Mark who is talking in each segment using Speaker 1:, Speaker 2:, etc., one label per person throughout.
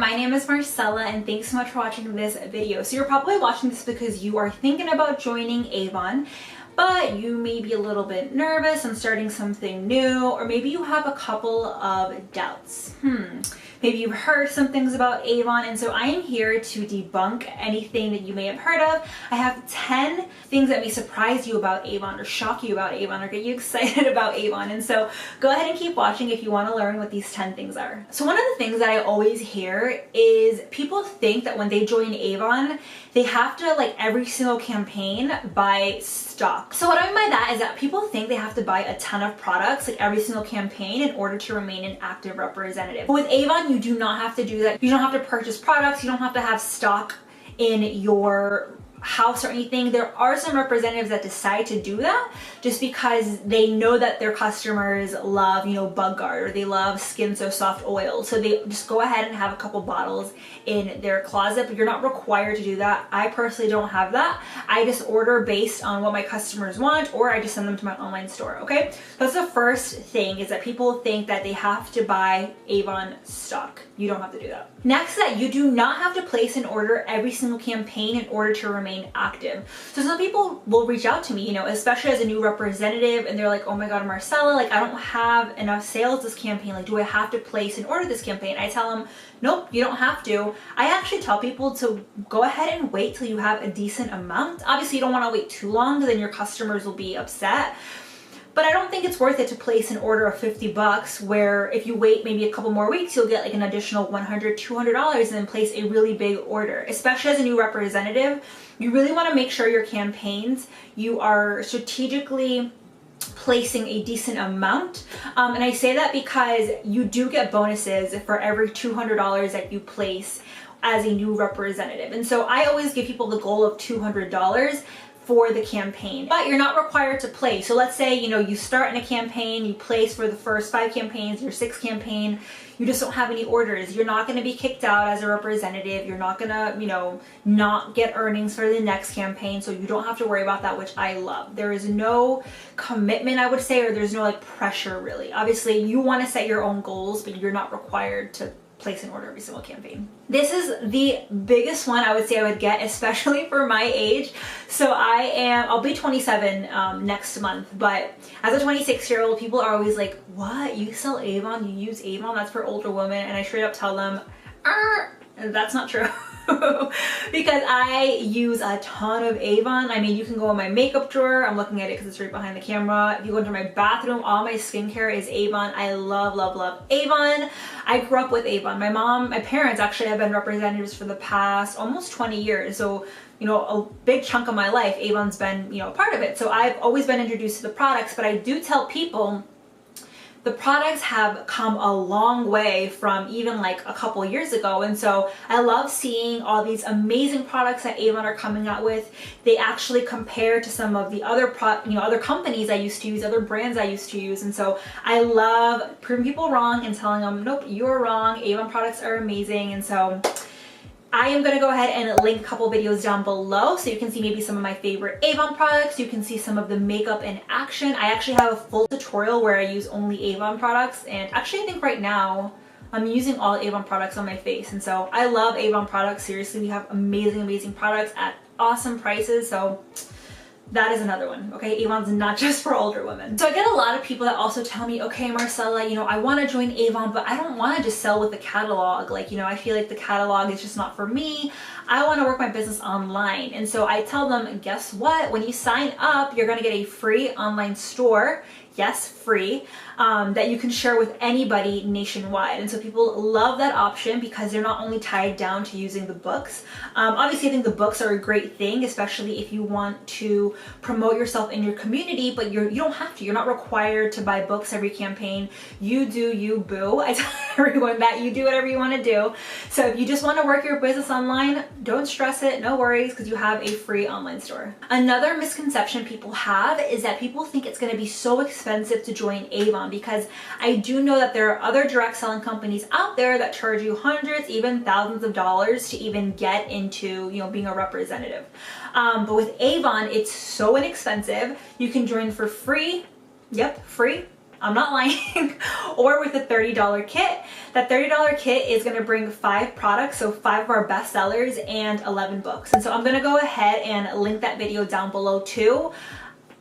Speaker 1: my name is Marcella and thanks so much for watching this video. So you're probably watching this because you are thinking about joining Avon, but you may be a little bit nervous on starting something new, or maybe you have a couple of doubts. Maybe you've heard some things about Avon, and so I am here to debunk anything that you may have heard of. I have 10 things that may surprise you about Avon, or shock you about Avon, or get you excited about Avon. And so go ahead and keep watching if you want to learn what these 10 things are. So one of the things that I always hear is people think that when they join Avon, they have to, like every single campaign, buy stock. So what I mean by that is that people think they have to buy a ton of products, like every single campaign, in order to remain an active representative. But with Avon, you do not have to do that. You don't have to purchase products. You don't have to have stock in your house or anything. There are some representatives that decide to do that just because they know that their customers love, Bug Guard, or they love Skin So Soft oil. So they just go ahead and have a couple bottles in their closet, but you're not required to do that. I personally don't have that. I just order based on what my customers want, or I just send them to my online store, okay? That's the first thing, is that people think that they have to buy Avon stock. You don't have to do that. Next, that you do not have to place an order every single campaign in order to remain active. So some people will reach out to me, especially as a new representative, and they're like, oh my God, Marcella, like I don't have enough sales this campaign. Like, do I have to place an order this campaign? I tell them, nope, you don't have to. I actually tell people to go ahead and wait till you have a decent amount. Obviously, you don't want to wait too long because then your customers will be upset. But I don't think it's worth it to place an order of 50 bucks where if you wait maybe a couple more weeks, you'll get like an additional $100, $200 and then place a really big order. Especially as a new representative, you really want to make sure your campaigns, you are strategically placing a decent amount. And I say that because you do get bonuses for every $200 that you place as a new representative. And so I always give people the goal of $200 for the campaign, but you're not required to place. So let's say, you start in a campaign, you place for the first 5 campaigns, your 6th campaign, you just don't have any orders. You're not going to be kicked out as a representative. You're not going to, not get earnings for the next campaign. So you don't have to worry about that, which I love. There is no commitment, I would say, or there's no like pressure really. Obviously you want to set your own goals, but you're not required to place an order every single campaign. This is the biggest one I would say I would get, especially for my age. So I'll be 27 next month, but as a 26-year-old, people are always like, what? You sell Avon? You use Avon? That's for older women. And I straight up tell them, that's not true. Because I use a ton of Avon. I mean, you can go in my makeup drawer. I'm looking at it because it's right behind the camera. If you go into my bathroom, all my skincare is Avon. I love, love, love Avon. I grew up with Avon. My parents actually have been representatives for the past almost 20 years. So, a big chunk of my life, Avon's been, a part of it. So I've always been introduced to the products, but I do tell people the products have come a long way from even like a couple years ago. And so I love seeing all these amazing products that Avon are coming out with. They actually compare to some of the other other companies I used to use, other brands I used to use. And so I love proving people wrong and telling them, nope, you're wrong. Avon products are amazing. And so I am going to go ahead and link a couple videos down below so you can see maybe some of my favorite Avon products. You can see some of the makeup in action. I actually have a full tutorial where I use only Avon products, and actually I think right now I'm using all Avon products on my face. And so I love Avon products. Seriously, we have amazing, amazing products at awesome prices. So that is another one, okay? Avon's not just for older women. So I get a lot of people that also tell me, okay, Marcella, I want to join Avon, but I don't want to just sell with the catalog. Like, I feel like the catalog is just not for me. I want to work my business online. And so I tell them, guess what? When you sign up, you're going to get a free online store. Yes, free, that you can share with anybody nationwide. And so people love that option because they're not only tied down to using the books. Obviously, I think the books are a great thing, especially if you want to promote yourself in your community, but you don't have to. You're not required to buy books every campaign. You do you, boo. I tell everyone that you do whatever you want to do. So if you just want to work your business online, don't stress it, no worries, because you have a free online store. Another misconception people have is that people think it's going to be so expensive to join Avon, because I do know that there are other direct selling companies out there that charge you hundreds, even thousands of dollars to even get into, being a representative. But with Avon, it's so inexpensive. You can join for free. Yep, free. I'm not lying, or with a $30 kit. That $30 kit is gonna bring 5 products, so 5 of our best sellers and 11 books. And so I'm gonna go ahead and link that video down below too.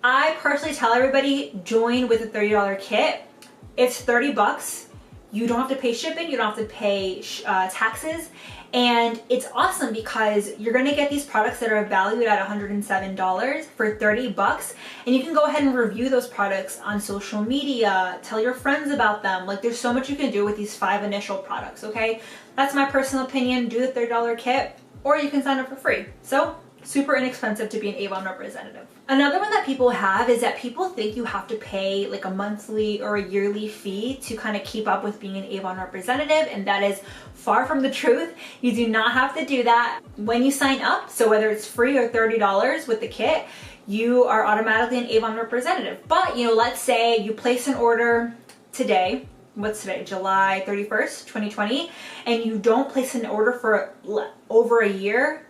Speaker 1: I personally tell everybody, join with a $30 kit. It's 30 bucks. You don't have to pay shipping, you don't have to pay taxes, and it's awesome because you're gonna get these products that are valued at $107 for 30 bucks, and you can go ahead and review those products on social media, tell your friends about them. Like, there's so much you can do with these 5 initial products, okay? That's my personal opinion. Do the $30 kit, or you can sign up for free. So, super inexpensive to be an Avon representative. Another one that people have is that people think you have to pay like a monthly or a yearly fee to kind of keep up with being an Avon representative, and that is far from the truth. You do not have to do that when you sign up. So whether it's free or $30 with the kit, you are automatically an Avon representative. But you know, let's say you place an order today. What's today? July 31st, 2020, and you don't place an order for over a year,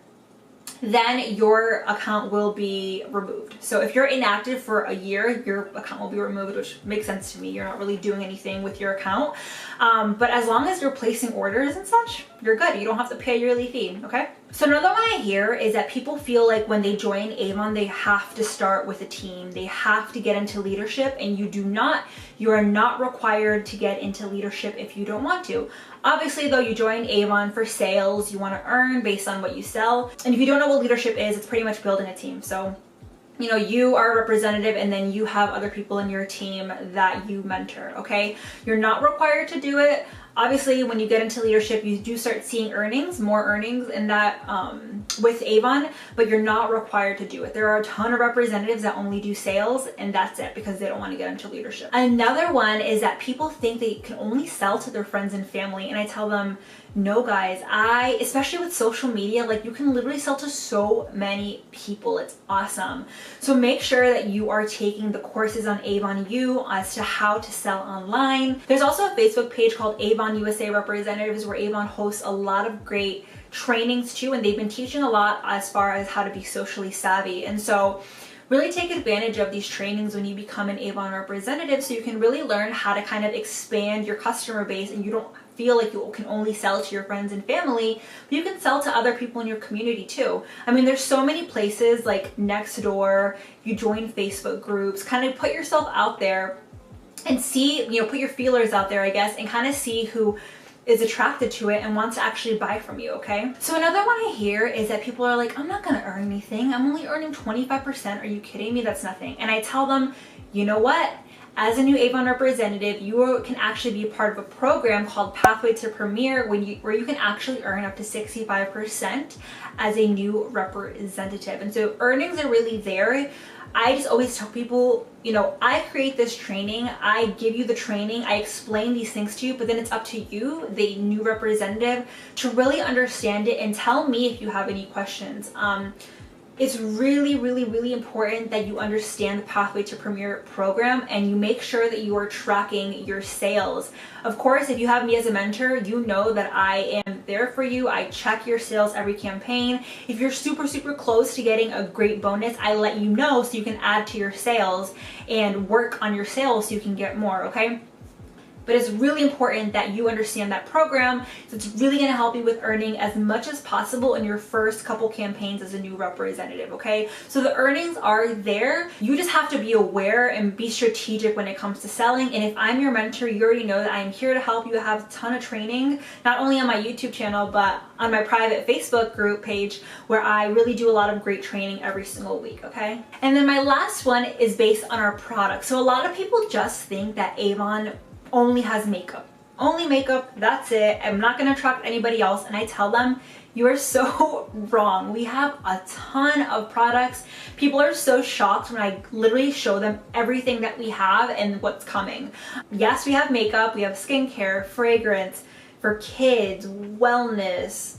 Speaker 1: then your account will be removed. So if you're inactive for a year, your account will be removed, which makes sense to me. You're not really doing anything with your account. But as long as you're placing orders and such, you're good. You don't have to pay a yearly fee, okay? So another one I hear is that people feel like when they join Avon, they have to start with a team. They have to get into leadership, and you do not. You are not required to get into leadership if you don't want to. Obviously though, you join Avon for sales, you want to earn based on what you sell. And if you don't know what leadership is, it's pretty much building a team. So, you know, you are a representative and then you have other people in your team that you mentor, okay? You're not required to do it. Obviously, when you get into leadership, you do start seeing earnings, more earnings in that with Avon, but you're not required to do it. There are a ton of representatives that only do sales, and that's it because they don't want to get into leadership. Another one is that people think they can only sell to their friends and family, and I tell them, no guys, especially with social media, like you can literally sell to so many people. It's awesome. So make sure that you are taking the courses on Avon U as to how to sell online. There's also a Facebook page called Avon USA Representatives where Avon hosts a lot of great trainings too, and they've been teaching a lot as far as how to be socially savvy. And so really take advantage of these trainings when you become an Avon representative so you can really learn how to kind of expand your customer base, and you don't feel like you can only sell to your friends and family, but you can sell to other people in your community too. I mean, there's so many places like Nextdoor, you join Facebook groups, kind of put yourself out there and see, you know, put your feelers out there, I guess, and kind of see who is attracted to it and wants to actually buy from you, okay? So another one I hear is that people are like, I'm not gonna earn anything. I'm only earning 25%. Are you kidding me? That's nothing. And I tell them, you know what? As a new Avon representative, you can actually be a part of a program called Pathway to Premier where you can actually earn up to 65% as a new representative. And so earnings are really there. I just always tell people, you know, I create this training, I give you the training, I explain these things to you, but then it's up to you, the new representative, to really understand it and tell me if you have any questions. It's really, really, really important that you understand the Pathway to Premier program and you make sure that you are tracking your sales. Of course, if you have me as a mentor, you know that I am there for you. I check your sales every campaign. If you're super, super close to getting a great bonus, I let you know so you can add to your sales and work on your sales so you can get more, okay? But it's really important that you understand that program. So it's really gonna help you with earning as much as possible in your first couple campaigns as a new representative, okay? So the earnings are there. You just have to be aware and be strategic when it comes to selling. And if I'm your mentor, you already know that I'm here to help you. Have a ton of training, not only on my YouTube channel, but on my private Facebook group page where I really do a lot of great training every single week, okay? And then my last one is based on our product. So a lot of people just think that Avon only has makeup. Only makeup, that's it. I'm not gonna attract anybody else. And I tell them, you are so wrong. We have a ton of products. People are so shocked when I literally show them everything that we have and what's coming. Yes, we have makeup, we have skincare, fragrance, for kids, wellness,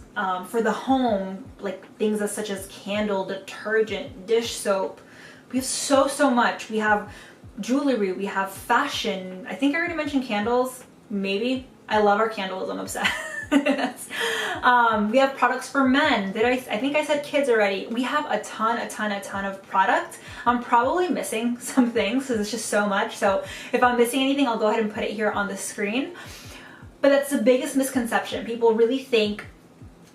Speaker 1: for the home, like things such as candle, detergent, dish soap. We have so much. We have jewelry, we have fashion. I think I already mentioned candles, maybe. I love our candles, I'm obsessed. We have products for men. I think I said kids already. We have a ton of product. I'm probably missing some things because it's just so much. So if I'm missing anything, I'll go ahead and put it here on the screen. But that's the biggest misconception. People really think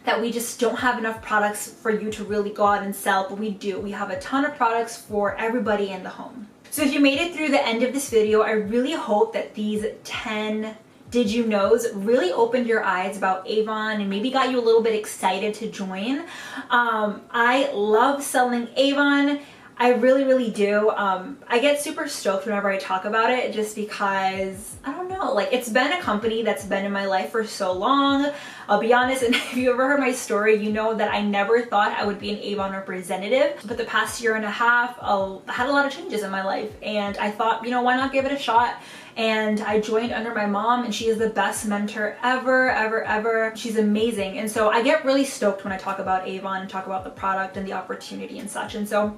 Speaker 1: that we just don't have enough products for you to really go out and sell, but we do. We have a ton of products for everybody in the home. So if you made it through the end of this video, I really hope that these 10 did you knows really opened your eyes about Avon and maybe got you a little bit excited to join. I love selling Avon. I really do. I get super stoked whenever I talk about it just because, I don't know, like it's been a company that's been in my life for so long. I'll be honest, and if you ever heard my story, you know that I never thought I would be an Avon representative. But the past year and a half, I had a lot of changes in my life and I thought, you know, why not give it a shot? And I joined under my mom and she is the best mentor ever. She's amazing. And so I get really stoked when I talk about Avon and talk about the product and the opportunity and such. And so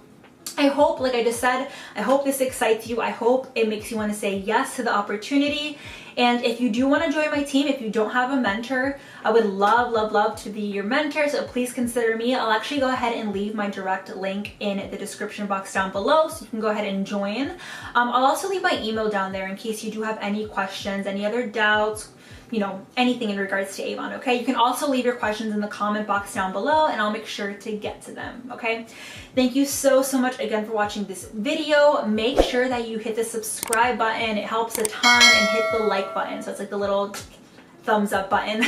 Speaker 1: I hope, like I just said, I hope this excites you. I hope it makes you want to say yes to the opportunity. And if you do want to join my team, if you don't have a mentor, I would love to be your mentor. So please consider me. I'll actually go ahead and leave my direct link in the description box down below so you can go ahead and join. I'll also leave my email down there in case you do have any questions, any other doubts, you know, anything in regards to Avon, okay? You can also leave your questions in the comment box down below and I'll make sure to get to them, okay? Thank you so much again for watching this video. Make sure that you hit the subscribe button. It helps a ton, and hit the like button. So it's like the little thumbs up button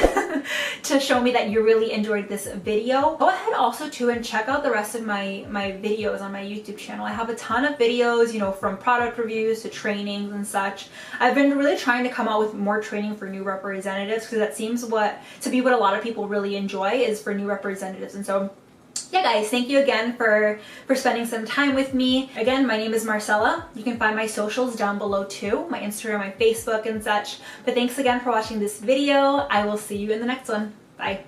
Speaker 1: to show me that you really enjoyed this video. Go ahead also too and check out the rest of my videos on my YouTube channel. I have a ton of videos, you know, from product reviews to trainings and such. I've been really trying to come out with more training for new representatives because that seems to be what a lot of people really enjoy, is for new representatives. And so yeah guys, thank you again for spending some time with me. Again, my name is Marcella. You can find my socials down below too, my Instagram, my Facebook and such. But thanks again for watching this video. I will see you in the next one. Bye.